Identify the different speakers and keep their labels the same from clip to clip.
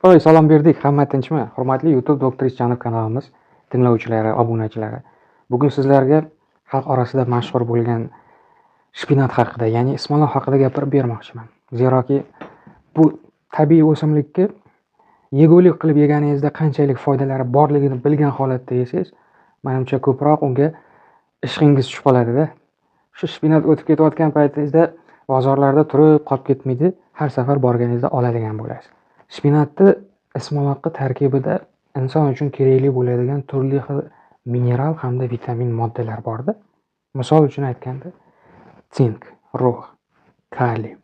Speaker 1: Salom berdik. Hamma tinchmi? Hurmatli YouTube Doktor Ischanov kanalimiz tinglovchilari, obunachilari. Bugun sizlarga xalq orasida mashhur bo'lgan shpinat haqida, ya'ni ismaloq haqida gapirib bermoqchiman. Zeroki bu tabiiy o'simlikni yegulik qilib yeganingizda qanchalik foydalari borligini bilgan holatda yesangiz, menimcha ko'proq unga ishqingiz tushib qoladi-da. Shu shpinat o'tib ketayotgan paytingizda bozorlarda turib qolib ketmaydi, har safar borganingizda oladigan bo'lasiz. Shpinatni ismaloqqa tarkibida inson uchun kerakli bo'ladigan turli xil mineral hamda vitamin moddalar borda. Misol uchun aytganda, sink, rux, kaliy,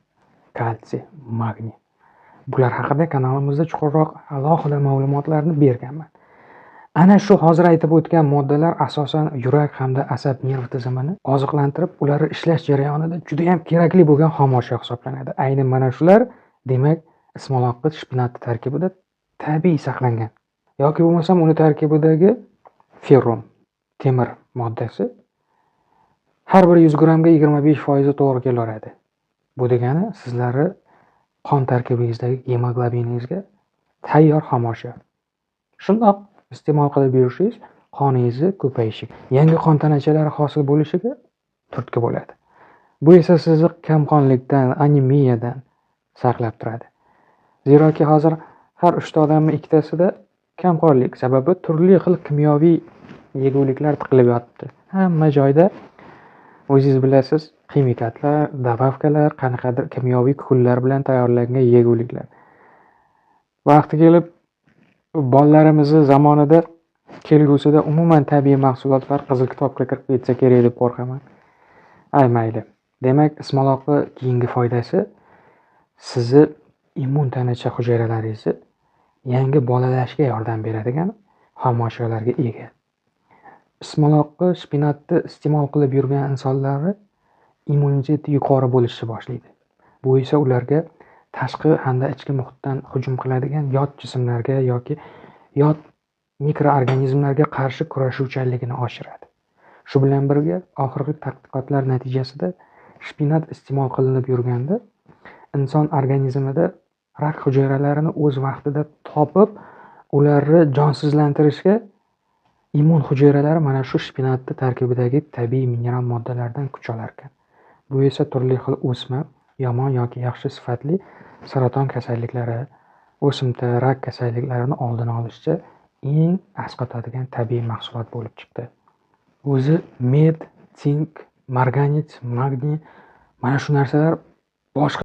Speaker 1: kalsiy, magniy. Bular haqida kanalimizda chuqurroq alohida ma'lumotlarni berganman. Ana shu hozir aytib o'tgan moddalar asosan yurak hamda asab nerv tizimini oziqlantirib, ularni ishlash jarayonida juda ham kerakli bo'lgan xom ashyo hisoblanadi. Aynan mana shular, demak, ismaloqqa shpinat tarkibida tabiiy saqlangan. Yoki bo'lmasam uni tarkibidagi ferrum, temir moddasi har bir 100 grammga 25% to'g'ri kelaveradi. Bu degani sizlarni qon tarkibingizdagi gemoglobiningizga tayyor xom ashyo. Shundoq iste'mol qilib yurishingiz qoningizni ko'payishiga, yangi qon tanachalari hosil bo'lishiga turtki bo'ladi. Bu esa sizni kamqonlikdan, anemiyadan saqlab turadi. Zeroki hozir har 3 ta odamning 2 tasida kamqonlik sababi turli xil kimyoviy yeguliklar tiqilib yotibdi. Hamma joyda o'zingiz bilasiz, ximikatlar, dabavkalar, qanaqadir kimyoviy kukunlar bilan tayyorlangan yeguliklar. Vaqti kelib bolalarimizni zamonida kelgusida umuman tabiiy mahsulotlar qizil kitobga kirib ketsa kerak deb qo'rqaman. Ay mayli. Demak, ismaloqning keyingi foydasi sizni immun tanacha hujayralaringizni yangi bolalashga yordam beradigan xom ashyolarga ega. Ismaloqni, shpinatni iste'mol qilib yurgan insonlarning immuniteti yuqori bo'lishni boshlaydi. Bu esa ularga tashqi hamda ichki muhitdan hujum qiladigan yot jismlarga yoki yot mikroorganizmlarga qarshi kurashuvchanligini oshiradi. Shu bilan birga oxirgi tadqiqotlar natijasida shpinat iste'mol qilinib yurganda inson organizmida rak hujayralarini o'z vaqtida topib, ularni jonsizlantirishga immun hujayralari mana shu shpinatni tarkibidagi tabiiy mineral moddalardan kuch olar ekan. Bu esa turli xil o'sma, yomon yoki yaxshi sifatli saraton kasalliklari, o'simta, rak kasalliklarini oldini olishda eng asqatadigan tabiiy mahsulot bo'lib chiqdi. O'zi med, sink, marganit, magniy, mana shu narsalar boshqa